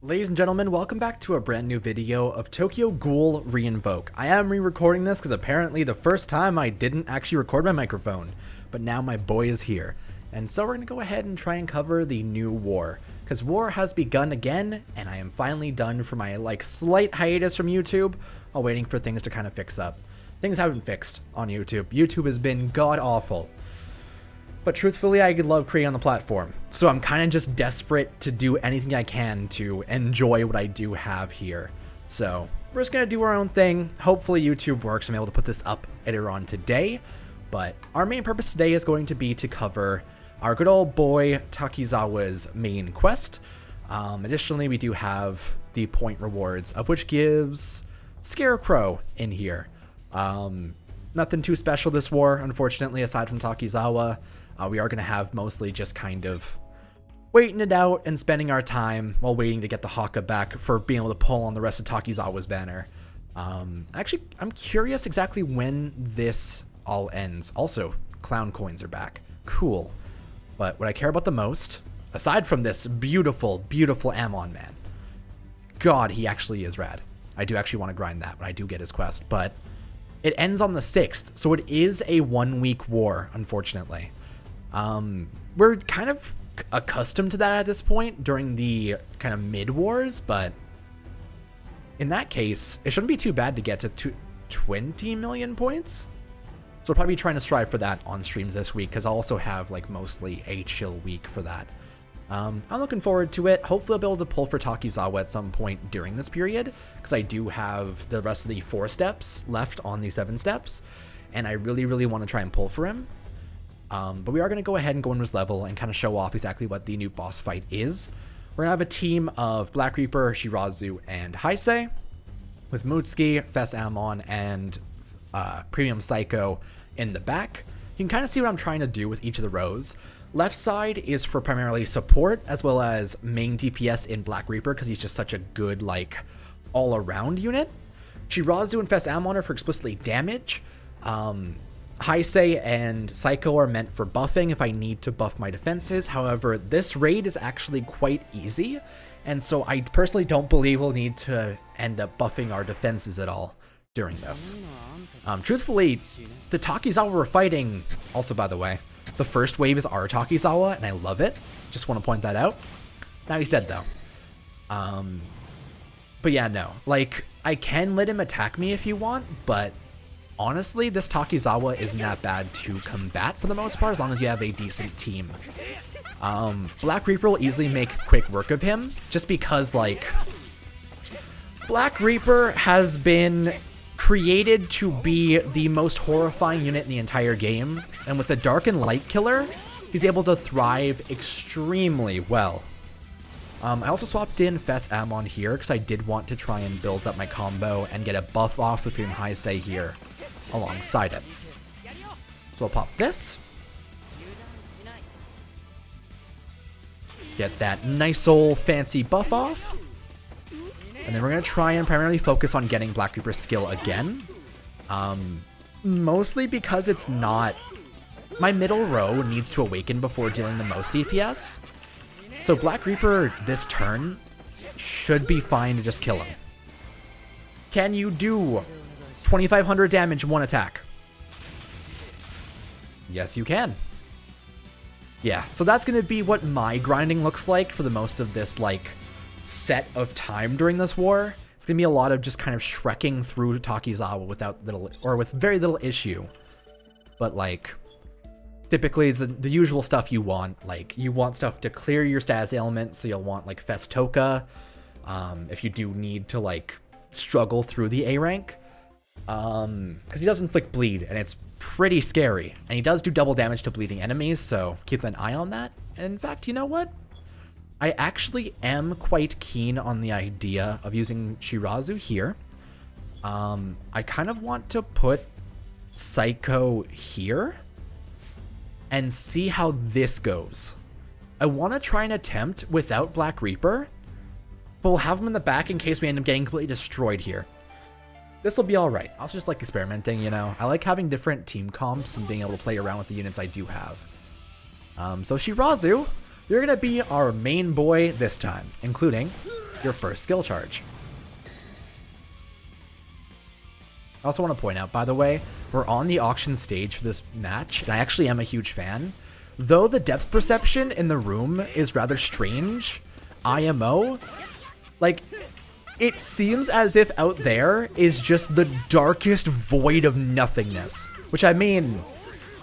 Ladies and gentlemen, welcome back to a brand new video of Tokyo Ghoul Re-Invoke. I am re-recording this because apparently the first time I didn't actually record my microphone, but now my boy is here. And so we're going to go ahead and try and cover the new war, because war has begun again, and I am finally done for my slight hiatus from YouTube while waiting for things to kind of fix up. Things haven't fixed on YouTube. YouTube has been god-awful. But truthfully, I love creating on the platform, so I'm kind of just desperate to do anything I can to enjoy what I do have here. So we're just going to do our own thing. Hopefully YouTube works. I'm able to put this up later on today, but our main purpose today is going to be to cover our good old boy TAKIZAWA'S main quest. Additionally, we do have the point rewards, of which gives Scarecrow in here. Nothing too special this war, unfortunately, aside from TAKIZAWA. We are going to have mostly just kind of waiting it out and spending our time while waiting to get the Haka back for being able to pull on the rest of TAKIZAWA'S banner. Actually, I'm curious exactly when this all ends. Also, clown coins are back. Cool. But what I care about the most, aside from this beautiful, beautiful Amon man, God, he actually is rad. I do actually want to grind that when I do get his quest, but it ends on the 6th, so it is a 1-week war, unfortunately. We're kind of accustomed to that at this point during the kind of mid-wars, but in that case, it shouldn't be too bad to get to 20 million points. So I'll probably be trying to strive for that on streams this week, because I'll also have mostly a chill week for that. I'm looking forward to it. Hopefully I'll be able to pull for TAKIZAWA at some point during this period, because I do have the rest of the 4 steps left on the 7 steps, and I really, really want to try and pull for him. But we are going to go ahead and go into his level and kind of show off exactly what the new boss fight is. We're going to have a team of Black Reaper, Shirazu, and Heisei, with Mutsuki, Fess Amon, and Premium Psycho in the back. You can kind of see what I'm trying to do with each of the rows. Left side is for primarily support, as well as main DPS in Black Reaper, because he's just such a good, all-around unit. Shirazu and Fess Amon are for explicitly damage. Heisei and Psycho are meant for buffing if I need to buff my defenses. However, this raid is actually quite easy, and so I personally don't believe we'll need to end up buffing our defenses at all during this. Truthfully, the TAKIZAWA we're fighting, also by the way, the first wave is our TAKIZAWA, and I love it. Just want to point that out. Now he's dead, though. But yeah, no. I can let him attack me if you want, but honestly, this TAKIZAWA isn't that bad to combat for the most part, as long as you have a decent team. Black Reaper will easily make quick work of him, just because, Black Reaper has been created to be the most horrifying unit in the entire game, and with the Dark and Light Killer, he's able to thrive extremely well. I also swapped in Fess Amon here because I did want to try and build up my combo and get a buff off with Premium Heisei here alongside it. So I'll pop this. Get that nice old fancy buff off. And then we're going to try and primarily focus on getting Black Reaper's skill again. Mostly because it's not... My middle row needs to awaken before dealing the most DPS. So Black Reaper this turn should be fine to just kill him. Can you do 2,500 damage in one attack? Yes, you can. Yeah, so that's going to be what my grinding looks like for the most of this, set of time during this war. It's gonna be a lot of just kind of shrekking through TAKIZAWA with very little issue. But typically it's the usual stuff you want. You want stuff to clear your status ailments, so you'll want Festoka. If you do need to struggle through the A rank, because he does inflict bleed, and it's pretty scary. And he does do double damage to bleeding enemies, so keep an eye on that. And in fact, you know what? I actually am quite keen on the idea of using Shirazu here. I kind of want to put Psycho here and see how this goes. I want to try and attempt without Black Reaper, but we'll have him in the back in case we end up getting completely destroyed here. This will be alright. I also just experimenting, you know. I like having different team comps and being able to play around with the units I do have. So Shirazu, you're going to be our main boy this time, including your first skill charge. I also want to point out, by the way, we're on the auction stage for this match, and I actually am a huge fan. Though the depth perception in the room is rather strange, IMO, like, it seems as if out there is just the darkest void of nothingness. Which, I mean,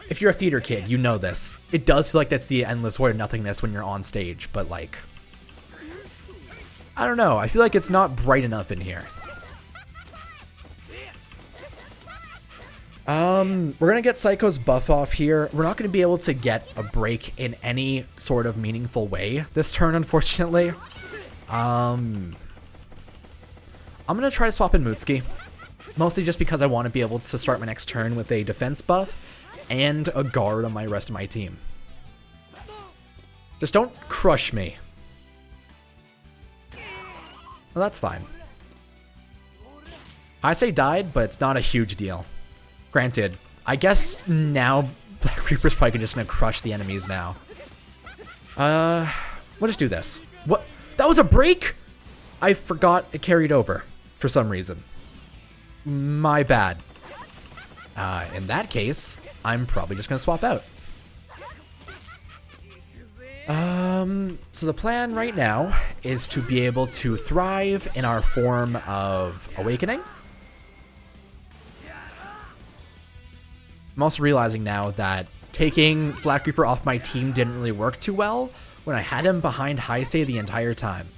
if you're a theater kid, you know this. It does feel like that's the endless void of nothingness when you're on stage, but like, I don't know. I feel like it's not bright enough in here. We're gonna get Psycho's buff off here. We're not gonna be able to get a break in any sort of meaningful way this turn, unfortunately. I'm gonna try to swap in Mutsuki, mostly just because I want to be able to start my next turn with a defense buff and a guard on my rest of my team. Just don't crush me. Well, that's fine. I say died, but it's not a huge deal. Granted, I guess now Black Reaper's probably just gonna crush the enemies now. We'll just do this. What? That was a break? I forgot it carried over for some reason. My bad. In that case, I'm probably just gonna swap out. So the plan right now is to be able to thrive in our form of Awakening. I'm also realizing now that taking Black Reaper off my team didn't really work too well when I had him behind Heisei the entire time.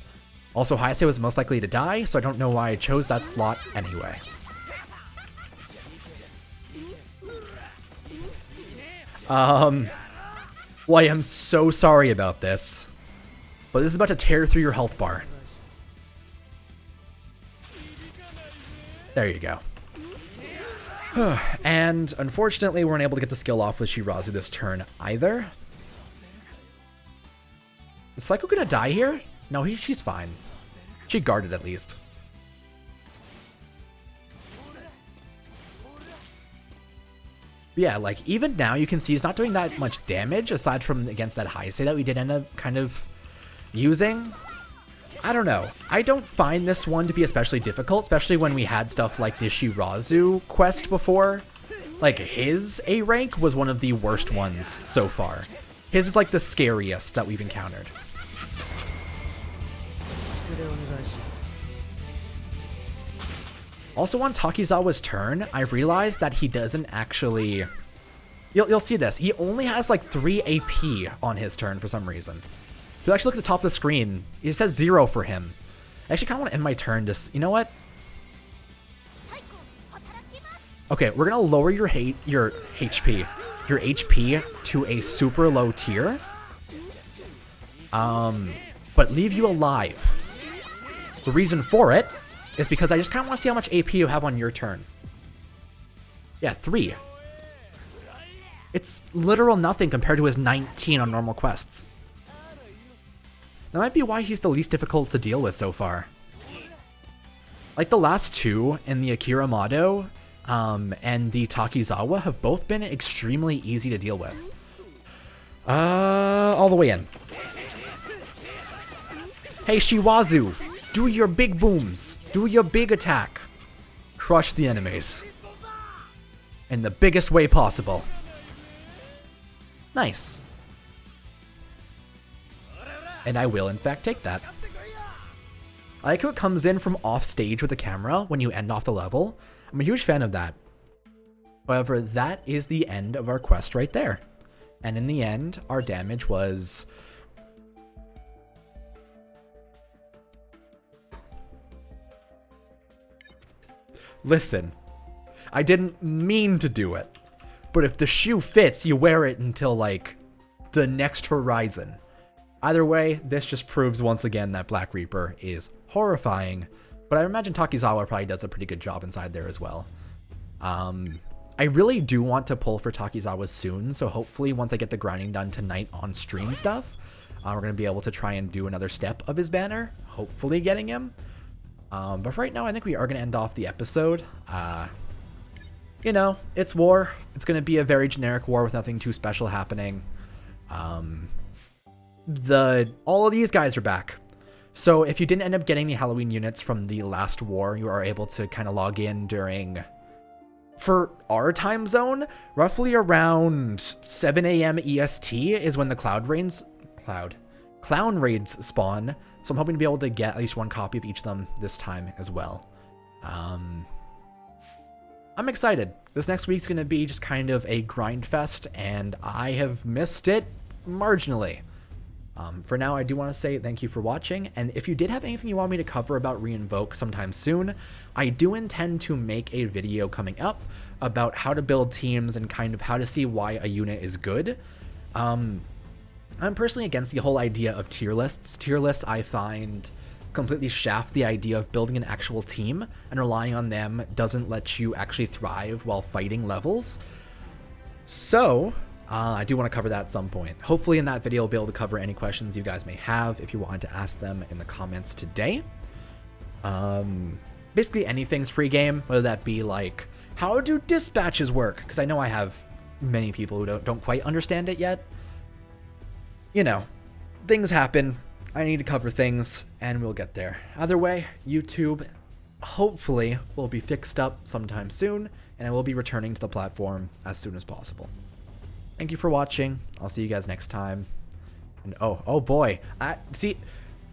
Also, Heisei was most likely to die, so I don't know why I chose that slot anyway. Well, I am so sorry about this, but this is about to tear through your health bar. There you go. And unfortunately, we weren't able to get the skill off with Shirazu this turn either. Is Psycho gonna die here? No, she's fine. She guarded at least. But yeah, like, even now you can see he's not doing that much damage aside from against that Heisei that we did end up kind of using. I don't know. I don't find this one to be especially difficult, especially when we had stuff like the Shirazu quest before. Like, his A rank was one of the worst ones so far. His is like the scariest that we've encountered. Also on Takizawa's turn, I realized that he doesn't actually... You'll see this. He only has like 3 AP on his turn for some reason. If you actually look at the top of the screen, it says 0 for him. I actually kind of want to end my turn just... You know what? Okay, we're going to lower your HP to a super low tier. But leave you alive. The reason for it is because I just kind of want to see how much AP you have on your turn. Yeah, 3. It's literal nothing compared to his 19 on normal quests. That might be why he's the least difficult to deal with so far. Like the last 2 in the Akira Mado and the Takizawa have both been extremely easy to deal with. All the way in. Hey Shiwazu, do your big booms. Do your big attack. Crush the enemies. In the biggest way possible. Nice. And I will in fact take that. I like how it comes in from off stage with the camera when you end off the level. I'm a huge fan of that. However, that is the end of our quest right there. And in the end, our damage was... Listen, I didn't mean to do it, but if the shoe fits, you wear it until, like, the next horizon. Either way, this just proves once again that Black Reaper is horrifying, but I imagine Takizawa probably does a pretty good job inside there as well. I really do want to pull for Takizawa soon, so hopefully once I get the grinding done tonight on stream stuff, we're going to be able to try and do another step of his banner, hopefully getting him. But right now, I think we are going to end off the episode. You know, it's war. It's going to be a very generic war with nothing too special happening. All of these guys are back. So if you didn't end up getting the Halloween units from the last war, you are able to kind of log in during, for our time zone, roughly around 7 a.m. EST is when the clown raids spawn. So I'm hoping to be able to get at least one copy of each of them this time as well. I'm excited. This next week's going to be just kind of a grind fest, and I have missed it marginally. For now, I do want to say thank you for watching, and if you did have anything you want me to cover about Reinvoke sometime soon, I do intend to make a video coming up about how to build teams and kind of how to see why a unit is good. I'm personally against the whole idea of tier lists. Tier lists, I find, completely shaft the idea of building an actual team, and relying on them doesn't let you actually thrive while fighting levels. So I do want to cover that at some point. Hopefully in that video I'll be able to cover any questions you guys may have if you wanted to ask them in the comments today. Basically anything's free game, whether that be like, how do dispatches work? Because I know I have many people who don't quite understand it yet. You know, things happen. I need to cover things, and we'll get there. Either way, YouTube hopefully will be fixed up sometime soon, and I will be returning to the platform as soon as possible. Thank you for watching. I'll see you guys next time. And oh boy, see,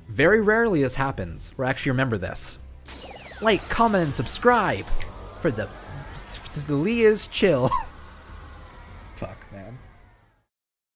very rarely this happens, where I actually remember this. Like, comment, and subscribe for the LeaIsChill. Fuck, man.